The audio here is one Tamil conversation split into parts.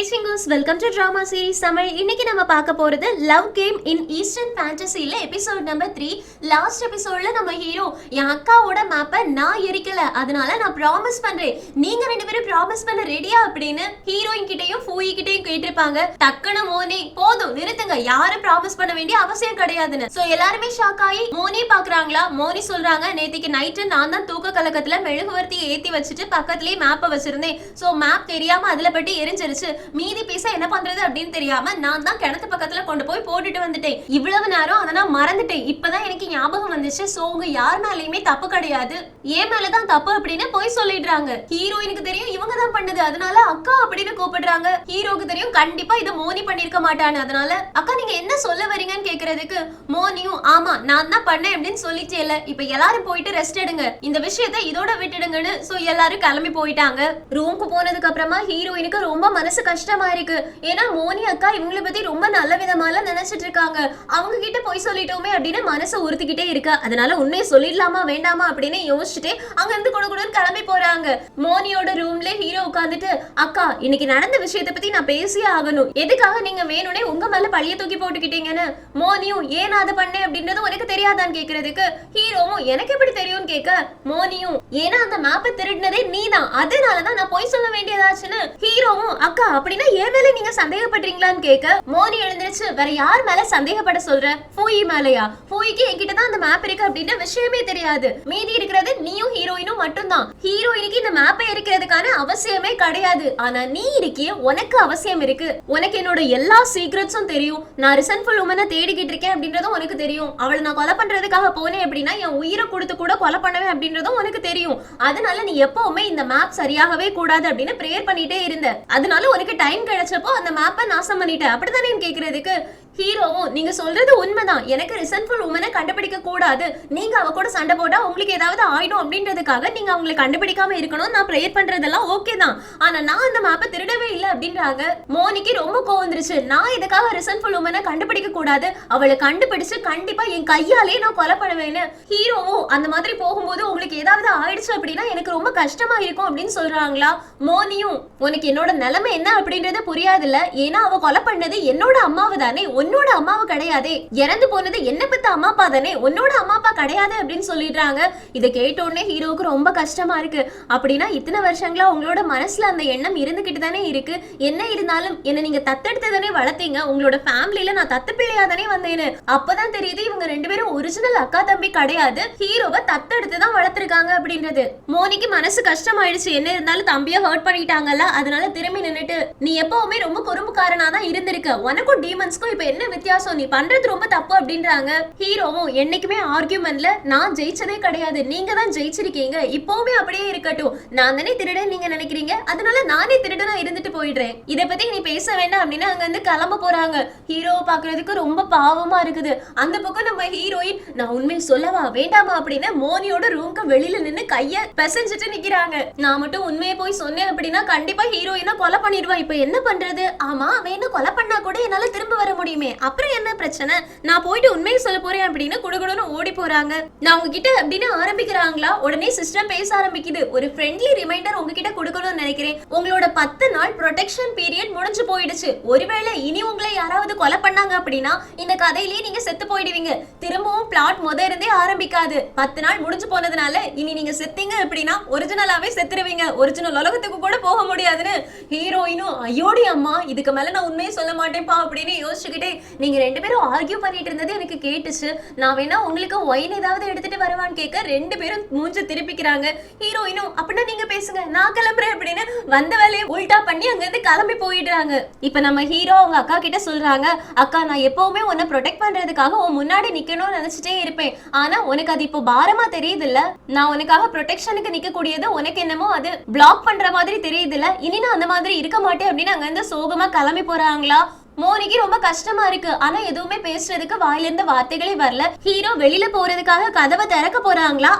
Singers welcome to drama series Tamil. இன்னைக்கு நம்ம பார்க்க போறது லவ் கேம் இன் ஈஸ்டர்ன் ஃபேண்டசில எபிசோட் நம்பர் 3. லாஸ்ட் எபிசோட்ல நம்ம ஹீரோ என் அக்காவோட மேப்பை நான் எரிக்கல, அதனால நான் ப்ராமிஸ் பண்றேன், நீங்க ரெண்டு பேரும் ப்ராமிஸ் பண்ண ரெடியா அப்படின்னு ஹீரோயின் கிட்டையும் ஃபூயி கிட்டையும் கேட்டிருப்பாங்க. டக்குனு மோனி போதும் நிறுத்துங்க, யாரும் ப்ராமிஸ் பண்ண வேண்டிய அவசியம் கிடையாதுன்னு. சோ எல்லாருமே ஷாக் ஆகி மோனி பாக்குறாங்களா. மோனி சொல்றாங்க, நேத்திக்கு நைட்டு நான் தான் தூக்க கலக்கத்துல மெழுகுவர்த்தி ஏத்தி வச்சுட்டு பக்கத்துலயே மேப்பை வச்சிருந்தேன். சோ மேப் தெரியாம அதுல பட்டு எரிஞ்சிருச்சு, மீதி பீஸா என்ன பண்றது அப்படின்னு தெரியாம நான் தான் கிணத்து பக்கத்துல கொண்டு போய் போட்டுட்டு வந்துட்டேன். இவ்வளவு நேரம் அதை நான் மறந்துட்டேன், இப்பதான் எனக்கு ஞாபகம் வந்துச்சு. சோ உங்க யார் மேலயுமே தப்பு கிடையாது, ஏன் மேலதான் தப்பு அப்படின்னு போய் சொல்லிடுறாங்க. ஹீரோயினுக்கு தெரியும் இவங்க தான் பண்ணது, அதனால அக்கா அப்படின்னு கூப்பிடுறாங்க. ஹீரோக்கு தெரியும் கண்டிப்பா இதை மோனி பண்ணிருக்க மாட்டான்னு. அதனால அக்கா நீங்க என்ன சொல்ல வரீங்கன்னு கேக்குறதுக்கு மோனியும் ஆமா நான் தான் பண்ணேன் அப்படின்னு சொல்லிச்சே இல்ல, இப்ப எல்லாரும் போயிட்டு ரெஸ்ட் எடுங்க, இந்த விஷயத்தை இதோட விட்டுடுங்கன்னு. சோ எல்லாரும் கிளம்பி போயிட்டாங்க. ரூமுக்கு போனதுக்கு அப்புறமா ஹீரோயினுக்கு ரொம்ப மனசு கஷ்டமா இருக்கு. ஏன்னா மோனி அக்கா இவங்களை பத்தி ரொம்ப நல்ல விதமால நினைச்சிட்டு இருக்காங்க, அவங்க கிட்ட போய் சொல்லிட்டோமே அப்படின்னு மனசை உறுத்திக்கிட்டே இருக்கு. அதனால உண்மையை சொல்லிடலாமா வேண்டாமா அப்படின்னு யோசிச்சுட்டு அங்க இருந்து குடுகுடுன்னு கிளம்பி போறாங்க. மோனியோட ரூம்ல ஹீரோ உட்காந்துட்டு அக்கா இன்னைக்கு நடந்த விஷயத்தை பத்தி நான் பேசியே ஆகணும், எதுக்காக நீங்க வேணும்னே உங்க மேல பழிய தூக்கி போட்டுக்கிட்டீங்கன்னு. மோனியும் ஏன் நான் அதை பண்ணேன் அப்படின்றது உனக்கு தெரியாதான்னு கேக்குறதுக்கு ஹீரோவும் எனக்கு எப்படி தெரியும்னு கேட்க மோனியும் ஏன்னா அந்த மேப்பை திருடினதே நீதான், அதனாலதான் நான் போய் சொல்ல வேண்டியதாச்சுன்னு. ஹீரோவும் அக்கா அப்படின்னா ஏன் மேல நீங்க சந்தேகப்படுறீங்களான்னு கேட்க மோனி எழுந்திருச்சு வேற யார் மேல சந்தேகப்பட சொல்ற, ஃபூயி மேலையா, ஃபூயிக்கு என்கிட்ட தான் அந்த மேப் இருக்கு அப்படின்ற விஷயமே தெரியாது, மீதி இருக்கிறது நீயும் ஹீரோயினும் மட்டும்தான். ஹீரோயினுக்கு இந்த மேப்பை இருக்கிறதுக்கான அவசியமே கிடையாது, ஆனா நீ இருக்கிய உனக்கு அவசியம் இருக்கு. உனக்கு என்னோட எல்லா சீக்ரெட்ஸும் தெரியும், நான் ரிசன்ஃபுல் உமனை தேடிக்கிட்டு இருக்கேன் அப்படின்றதும் உனக்கு தெரியும், அவளை நான் கொலை பண்றதுக்காக போனேன் அப்படின்னா என் உயிரை கொடுத்து கூட கொலை பண்ணுவேன் அப்படின்றதும் உனக்கு தெரியும். அதனால நீ எப்பவுமே இந்த மேப் சரியாகவே கூடாது அப்படின்னு பிரேயர் பண்ணிட்டே இருந்த, அதனால உனக்கு டைம் கிடைச்சப்போ அந்த மேப்பை நாசம் பண்ணிட்ட அப்படித்தானே கேக்குறதுக்கு ஹீரோவும் நீங்க சொல்றது உண்மைதான், எனக்கு ரிசன்ஃபுல் உமனை கண்டுபிடிக்க கூடாது, நீங்க அவ கூட சண்டை போட்டா உங்களுக்கு ஏதாவது ஆயிடும் அப்படின்றதுக்காக நீங்க அவங்களை கண்டுபிடிக்காம இருக்கணும், நான் பிரேயர் பண்றதெல்லாம் ஓகே தான், ஆனா நான் அந்த மேப்பை திருடவே இல்லை அப்படின்றாங்க. மோனிக்கு ரொம்ப கோவம் வந்துருச்சு, நான் இதுக்காக ரிசன்ஃபுல் உமனை கண்டுபிடிக்க கூடாது, அவளை கண்டுபிடிச்சு கண்டிப்பா என் கையாலே நான் கொலை பண்ணுவேன்னு. ஹீரோவும் அந்த மாதிரி போகும்போது உங்களுக்கு ஏதாவது ஆயிடுச்சு அப்படின்னா எனக்கு ரொம்ப கஷ்டமா இருக்கும் அப்படின்னு சொல்றாங்களா. மோனியும் உனக்கு என்னோட நிலைமை என்ன அப்படின்றது புரியாதுல்ல, ஏன்னா அவ கொலை பண்ணது என்னோட அம்மாவை தானே, உன்னோட அம்மாவை கிடையாதே, இறந்து போனது என்ன பத்த அம்மா அப்பா தானே, உன்னோட அம்மா அப்பா கிடையாது அப்படின்னு சொல்லிடுறாங்க. இதை கேட்ட உடனே ஹீரோவுக்கு ரொம்ப கஷ்டமா இருக்கு. அப்படின்னா இத்தனை வருஷங்களா உங்களோட மனசுல அந்த எண்ணம் இருந்துகிட்டு தானே இருக்கு, என்ன இருந்தாலும் என்ன நீங்க தத்தெடுத்து தானே வளர்த்தீங்க, உங்களோட ஃபேமிலியில நான் தத்து பிள்ளையா தானே வந்தேன்னு. அப்பதான் தெரியுது இவங்க ரெண்டு பேரும் ஒரிஜினல் அக்கா தம்பி கிடையாது, ஹீரோவை தத்தெடுத்து தான் வளர்த்திருக்காங்க அப்படின்றது. மோனிக்கு மனசு கஷ்டமாயிடுச்சு, என்ன இருந்தாலும் தம்பியை ஹர்ட் பண்ணிட்டாங்கல்ல, அதனால திரும்பி நின்னுட்டு நீ எப்பவுமே ரொம்ப குறும்புக்காரனா தான் இருந்திருக்க, உனக்கும் டீமன்ஸ்க்கும் இப்ப என்ன வித்தியாசம், நீ பண்றது ரொம்ப தப்பு அப்படின்றாங்க. ஹீரோவும் என்னைக்குமே ஆர்கியூமெண்ட்ல நான் ஜெயிச்சதே கிடையாது, நீங்க தான் ஜெயிச்சிருக்கீங்க, இப்பவுமே அப்படியே இருக்கட்டும், நான் தானே திருடன் நீங்க நினைக்கிறீங்க, அதனால நானே திருடனா இருந்துட்டு போயிடுறேன், இத பத்தி நீ பேச வேண்டாம் அப்படின்னு அங்க இருந்து கிளம்ப போறாங்க. ஹீரோவை பாக்குறதுக்கு ரொம்ப பாவமா இருக்குது. அந்த பக்கம் நம்ம ஹீரோயின் நான் உண்மையை சொல்லவா வேண்டாமா அப்படின்னு மோனியோட ரூம்க்கு வெளியில நின்னு கைய பிசைஞ்சிட்டு நிக்கிறாங்க. நான் மட்டும் உண்மையை போய் சொன்னேன் அப்படின்னா கண்டிப்பா ஹீரோயினா கொலை பண்ணிடுவா, இப்ப என்ன பண்றது, ஆமா வேணும் கொலை பண்ணா கூட என்னால திரும்ப வர முடியுமே, அப்புறம் என்ன பிரச்சனை, நான் போயிட்டு உண்மையை சொல்ல போறேன் அப்படின்னு குடுகுடுன்னு ஓடி போறாங்க. நான் உங்ககிட்ட அப்படின்னு ஆரம்பிக்கிறாங்களா, உடனே சிஸ்டர் பேச ஆரம்பிக்குது, ஒரு ஃப்ரெண்ட்லி ரிமைண்டர் உங்ககிட்ட கொடுக்கணும்னு நினைக்கிறேன், உங்களோட 10 நாள் ப்ரொடெக்ஷன் பீரியட் முடிஞ்சு போயிடுச்சு, ஒருவேளை இனி உங்களை யாராவது கொலை பண்ணாங்க அப்படின்னா இந்த கதையிலேயே நீங்க செத்து போயிடுவீங்க, திரும்பவும் பிளாட் இருந்தே ஆரம்பிக்காது, 10 நாள் முடிஞ்சு போனதுனால இனி நீங்க செத்தீங்க அப்படின்னா ஒரிஜினலாவே செத்துருவீங்க, ஒரிஜினல் உலகத்துக்கு கூட போக முடியாதுன்னு. ஹீரோயினும் ஐயோடி அம்மா இதுக்கு மேல நான் உண்மையை சொல்ல மாட்டேன்ப்பா அப்படின்னு யோசிச்சுக்கிட்டே நீங்க ரெண்டு பேரும் ஆர்கியூ பண்ணிட்டு இருந்தது எனக்கு கேட்டுச்சு, நான் வேணா உங்களுக்கு ஒயின் ஏதாவது எடுத்துட்டு வருவான்னு கேட்க ரெண்டு பேரும் மூஞ்ச திருப்பிக்கிறாங்க. ஹீரோயினும் அப்படின்னா நீங்க பேசுங்க நான் கிளம்புறேன் அப்படின்னு வந்த வேலையை உல்டா பண்ணி அங்க இருந்து கிளம்பி போயிடுறாங்க. இப்ப நம்ம ஹீரோ அவங்க அக்கா கிட்ட சொல்றாங்க, அக்கா நான் எப்பவுமே உன்னை ப்ரொடெக்ட் பண்றதுக்காக உன் முன்னாடி நிக்கணும்னு நினைச்சிட்டே இருப்பேன், ஆனா உனக்கு அது இப்போ பாரமா தெரியுது இல்ல, நான் உனக்காக ப்ரொடெக்ஷனுக்கு நிக்க கூடியது உனக்கு என்னமோ அது பிளாக் பண்ற மாதிரி தெரியுது இல்ல, இனி நான் அந்த மாதிரி இருக்க மாட்டேன் அப்படின்னு அங்க இருந்து சோகமா கிளம்பி போறாங்களா. மோனிக்கு ரொம்ப கஷ்டமா இருக்கு. ஆனா எதுவுமே பேசுறதுக்கு வாயில இருந்து வார்த்தைகளே வரல. ஹீரோ வெளியில போறதுக்காக கதவை திறக்க போறாங்களா,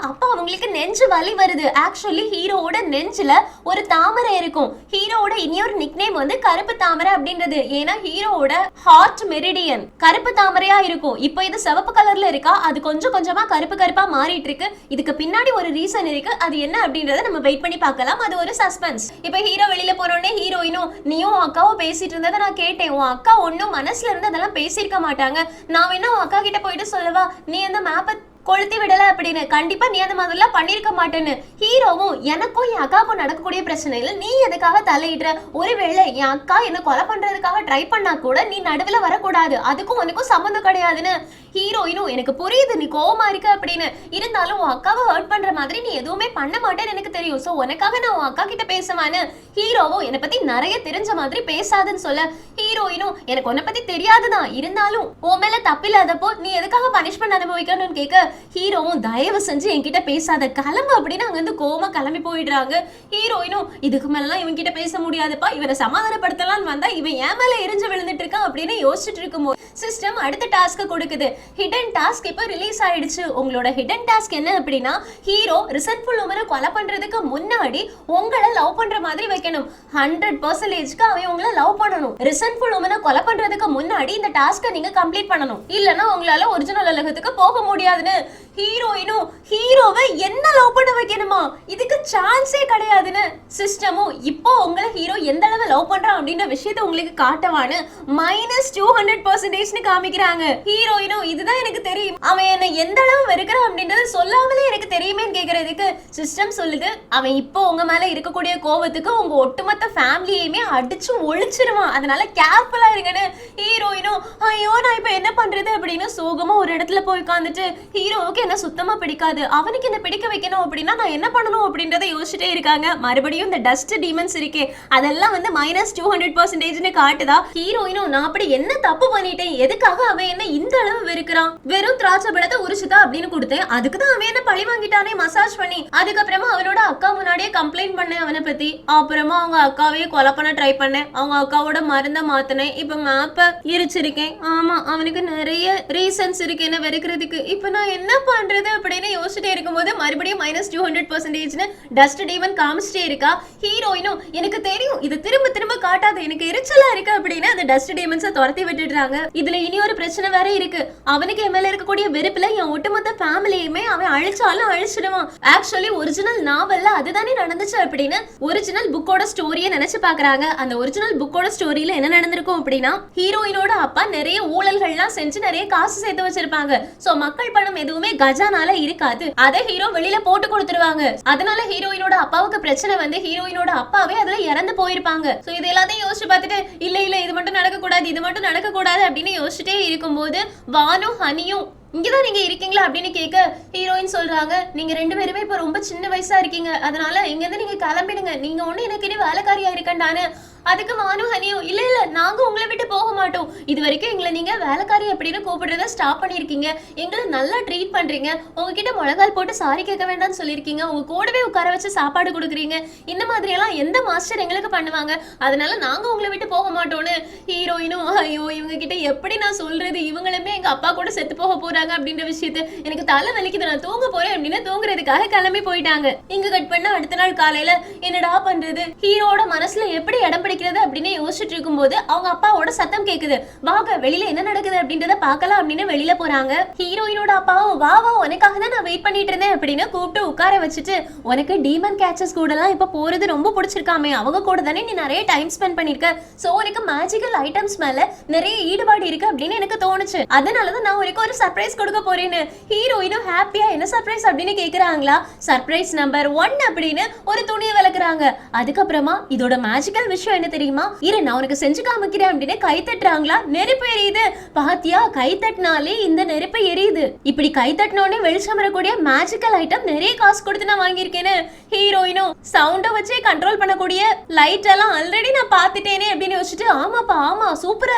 அப்ப அவங்களுக்கு நெஞ்சு வலி வருது. ஆக்சுவலி ஹீரோவோட நெஞ்சுல ஒரு தாமரை இருக்கும். ஹீரோவோட இன்னொரு நிக்நேம் வந்து கருப்பு தாமரை அப்படின்றது. ஏன்னா ஹீரோவோட ஹார்ட் மெரிடியன் கருப்பு தாமரையா இருக்கும். இப்போ இது சிவப்பு கலர்ல இருக்கா, அது கொஞ்சம் கொஞ்சமா கருப்பு கருப்பா மாறிட்டு இருக்கு. இதுக்கு பின்னாடி ஒரு ரீசன் இருக்கு. அது என்ன அப்படின்றத நம்ம வெயிட் பண்ணி பார்க்கலாம். அது ஒரு சஸ்பென்ஸ். இப்போ ஹீரோ வெளியில போறோடனே ஹீரோயினும் நீயும் அக்காவும் பேசிட்டு இருந்ததை நான் கேட்டேன். உன் அக்கா ஒன்னும் மனசுல இருந்து அதெல்லாம் பேசியிருக்க மாட்டாங்க. நான் வேணா உன் அக்கா கிட்ட போயிட்டு சொல்லவா, நீ அந்த மேப்பை கொளுத்தி விடல அப்படின்னு. கண்டிப்பா நீ அந்த மாதிரிலாம் பண்ணிருக்க மாட்டேன்னு. ஹீரோவும் எனக்கும் என் அக்காவுக்கும் நடக்கக்கூடிய பிரச்சனையில நீ எதுக்காக தலையிடுற, ஒருவேளை என் அக்கா என்ன கொலை பண்றதுக்காக ட்ரை பண்ணா கூட நீ நடுவில் வரக்கூடாது, அதுக்கும் உனக்கும் சம்மந்தம் கிடையாதுன்னு. ஹீரோயினும் எனக்கு புரியுது நீ கோவமா இருக்க அப்படின்னு, இருந்தாலும் உன் அக்காவை ஹர்ட் பண்ற மாதிரி நீ எதுவுமே பண்ண மாட்டேன்னு எனக்கு தெரியும். சோ உனக்காக நான் உன் அக்கா கிட்ட பேசுவான்னு. ஹீரோவும் என்னை பத்தி நிறைய தெரிஞ்ச மாதிரி பேசாதுன்னு சொல்ல, ஹீரோயினும் எனக்கு உன்னை பத்தி தெரியாதுதான், இருந்தாலும் உன் மேல தப்பில்லாதப்போ நீ எதுக்காக பனிஷ்மெண்ட் அனுபவிக்கணும்னு கேட்க, ஹீரோவும் தயவு செஞ்சு என்கிட்ட பேசாத கிளம்பு அப்படின்னு அங்க இருந்து கோவமா கிளம்பி போயிடுறாங்க. ஹீரோயினும் இதுக்கு மேலாம் இவன் கிட்ட பேச முடியாதுப்பா, இவனை சமாதானப்படுத்தலாம்னு வந்தா இவன் ஏன் மேல எரிஞ்சு விழுந்துட்டு இருக்கான் அப்படின்னு யோசிச்சுட்டு இருக்கும்போது சிஸ்டம் அடுத்த டாஸ்க் கொடுக்குது. ஹிடன் டாஸ்க் இப்போ ரிலீஸ் ஆயிடுச்சு. உங்களோட ஹிடன் டாஸ்க் என்ன அப்படின்னா, ஹீரோ ரிசன்ட்ஃபுல் உமனை கொலை பண்றதுக்கு முன்னாடி உங்களை லவ் பண்ற மாதிரி வைக்கணும். 100%க்கு அவன் உங்களை லவ் பண்ணணும். ரிசன்ட்ஃபுல் உமனை கொலை பண்றதுக்கு முன்னாடி இந்த டாஸ்கை நீங்க கம்ப்ளீட் பண்ணணும், இல்லனா உங்களால ஒரிஜினல் உலகத்துக்கு போக முடியாதுன்னு. ஹீரோயினும் ஹீரோவை என்ன லவ் பண்ண வைக்கணுமா, இதுக்கு சான்ஸே கிடையாதுன்னு. சிஸ்டமும் இப்போ உங்களை ஹீரோ எந்த அளவு லவ் பண்றான் அப்படின்ற விஷயத்தை உங்களுக்கு காட்டவான்னு -200% காமிக்கிறாங்க. ஹீரோயினும் இதுதான் எனக்கு தெரியும், அவன் என்ன எந்த அளவு வெறுக்கிறான் அப்படின்றது சொல்லாமலே எனக்கு தெரியுமே கேக்குறதுக்கு சிஸ்டம் சொல்லுது, அவன் இப்போ உங்க மேல இருக்கக்கூடிய கோபத்துக்கு உங்க ஒட்டுமொத்த ஃபேமிலியுமே அடிச்சு ஒழிச்சிருவான், அதனால கேர்ஃபுல்லா இருங்கன்னு. ஹீரோயினும் ஐயோ நான் இப்ப என்ன பண்றது அப்படின்னு சோகமா ஒரு இடத்துல போய் உட்காந்துட்டு, ஹீரோவுக்கு என்ன சுத்தமா பிடிக்காது, அவனுக்கு என்ன பிடிக்க வைக்கணும் அப்படின்னா நான் என்ன பண்ணணும் அப்படின்றத யோசிச்சுட்டே இருக்காங்க. மறுபடியும் இந்த டஸ்ட் டீமன்ஸ் இருக்கே அதெல்லாம் வந்து -200% காட்டுதா. ஹீரோயினும் நான் அப்படி என்ன தப்பு பண்ணிட்டேன், எதுக்காக அவன் என்ன இந்த அளவு வெறுக்கிறான், வெறும் திராட்சை பழத்தை உரிச்சுதா அப்படின்னு கொடுத்தேன், அதுக்குதான் அவன் என்ன பழி வாங்கிட்டானே மசாஜ் பண்ணி. அதுக்கப்புறமா அவனோட அக்கா முன்னாடியே கம்ப்ளைண்ட் பண்ணேன் அவனை பத்தி. அப்புறமா அவங்க அக்காவையே கொலை பண்ண ட்ரை பண்ணேன், அவங்க அக்காவோட மருந்த மாத்தினேன், இப்ப மேப்ப எரிச்சிருக்கேன். ஆமா அவனுக்கு நிறைய ரீசன்ஸ் இருக்கு என்ன வெறுக்கிறதுக்கு, இப்ப நான் என்ன பண்றது அப்படின்னு யோசிச்சுட்டே இருக்கும்போது மறுபடியும் -200% டஸ்ட் டீமன் காமிச்சிட்டே இருக்கா. ஹீரோயினும் எனக்கு தெரியும் இது திரும்ப திரும்ப காட்டாது, எனக்கு எரிச்சலா இருக்கு அப்படின்னு அந்த டஸ்ட் டீமன்ஸை துரத்தி விட்டுடுறாங்க. இதுல இனி ஒரு பிரச்சனை வேற இருக்கு, அவனுக்கு என் மேல இருக்கக்கூடிய வெறுப்புல என் ஒட்டுமொத்த ஃபேமிலியுமே அவன் அழிச்சாலும் அழிச்சிடுவான். ஆக்சுவலி ஒரிஜினல் நாவல்ல அதுதானே நடந்துச்சு அப்படின்னு ஒரிஜினல் புக்கோட ஸ்டோரியை நினைச்சு பாக்குறாங்க. அந்த ஒரிஜினல் புக்கோட ஸ்டோரியில என்ன நடந்திருக்கும் அப்படின்னா, ஹீரோயினோட அப்பா நிறைய ஊழல்கள்லாம் செஞ்சு நிறைய காசு சேர்த்து வச்சிருப்பாங்க. சோ மக்கள் பணம் எதுவுமே கஜானால இருக்காது, அதை ஹீரோ வெளியில போட்டு கொடுத்துருவாங்க. அதனால ஹீரோயினோட அப்பாவுக்கு பிரச்சனை வந்து ஹீரோயினோட அப்பாவே அதுல இறந்து போயிருப்பாங்க. சோ இது எல்லாத்தையும் யோசிச்சு பார்த்துட்டு இல்ல இல்ல இது மட்டும் நடக்க கூடாது இது மட்டும் நடக்க கூடாது அப்படின்னு யோசிச்சுட்டே இருக்கும்போது வானும் ஹனியும் இங்கதான் நீங்க இருக்கீங்களா அப்படின்னு கேட்க, ஹீரோயின் சொல்றாங்க நீங்க 2 பேருமே இப்ப ரொம்ப சின்ன வயசா இருக்கீங்க, அதனால இங்க இருந்து நீங்க கிளம்பிடுங்க, நீங்க ஒண்ணு எனக்கு இனி வேலைக்காரியா இருக்கண்டான்னு. அதுக்கு வானு ஹனியும் இல்ல இல்ல நாங்க உங்களை விட்டு போக மாட்டோம், இது வரைக்கும் எங்களை நீங்க வேலைக்காரி அப்படின்னு கூப்பிடுறத ஸ்டாப் பண்ணிருக்கீங்க, எங்களை நல்லா ட்ரீட் பண்றீங்க, உங்ககிட்ட முழங்கால் போட்டு சாரி கேட்க வேண்டாம்னு சொல்லியிருக்கீங்க, உங்க கூடவே உட்கார வச்சு சாப்பாடு கொடுக்குறீங்க, இந்த மாதிரி எல்லாம் எந்த மாஸ்டர் எங்களுக்கு பண்ணுவாங்க, அதனால நாங்க உங்களை விட்டு போக மாட்டோம்னு. ஹீரோயினும் ஐயோ இவங்க கிட்ட எப்படி நான் சொல்றது, இவங்களுமே எங்க அப்பா கூட செத்து போக போறாங்க அப்படின்ற விஷயத்த எனக்கு தலை வலிக்குது, நான் தூங்க போறேன் அப்படின்னு தூங்குறதுக்காக கிளம்பி போயிட்டாங்க. இங்க கட் பண்ண அடுத்த நாள் காலையில என்னடா பண்றது, ஹீரோட மனசுல எப்படி இடம் பிடிக்கிறது அப்படின்னு யோசிச்சுட்டு இருக்கும்போது அவங்க அப்பாவோட சத்தம் கேக்குது. வாங்க வெளியில என்ன நடக்குது அப்படின்றத பார்க்கலாம் அப்படின்னு வெளியில போறாங்க. ஹீரோயினோட அப்பாவும் வா வா உனக்காக தான் நான் வெயிட் பண்ணிட்டு இருந்தேன் அப்படின்னு கூப்பிட்டு உட்கார வச்சுட்டு, உனக்கு டீமன் கேச்சர்ஸ் கூட எல்லாம் இப்ப போறது ரொம்ப பிடிச்சிருக்காமே, அவங்க கூட தானே நீ நிறைய டைம் ஸ்பெண்ட் பண்ணிருக்க, சோ உனக்கு மேஜிக்கல் ஐட்டம்ஸ் மேல நிறைய ஈடுபாடு இருக்கு அப்படின்னு எனக்கு தோணுச்சு, அதனாலதான் நான் உனக்கு ஒரு சர்ப்ரைஸ் கொடுக்க போறேன்னு. ஹீரோயினும் ஹாப்பியா என்ன சர்ப்ரைஸ் அப்படின்னு கேக்குறாங்களா. சர்ப்ரைஸ் நம்பர் 1 அப்படின்னு ஒரு துணியை விளக்குறாங்க. அதுக்கப்புறமா இதோட மேஜிக்கல் விஷயம் என்ன தெரியுமா, இரு நான் உனக்கு செஞ்சு காமிக்கிறேன் அப்படின்னு கை தட்டுறாங்களா. நெருப்பு எரியுது, பாத்தியா கை தட்டினாலே இந்த நெருப்பு எரியுது, இப்படி கை தட்டினோடனே வெளிச்சம் வரக்கூடிய மேஜிக்கல் ஐட்டம் நிறைய காசு கொடுத்து நான் வாங்கியிருக்கேன்னு. ஹீரோயினும் சவுண்ட வச்சே கண்ட்ரோல் பண்ணக்கூடிய லைட் எல்லாம் ஆல்ரெடி நான் பார்த்துட்டேனே அப்படின்னு யோசிச்சுட்டு ஆமாப்பா ஆமா சூப்பரா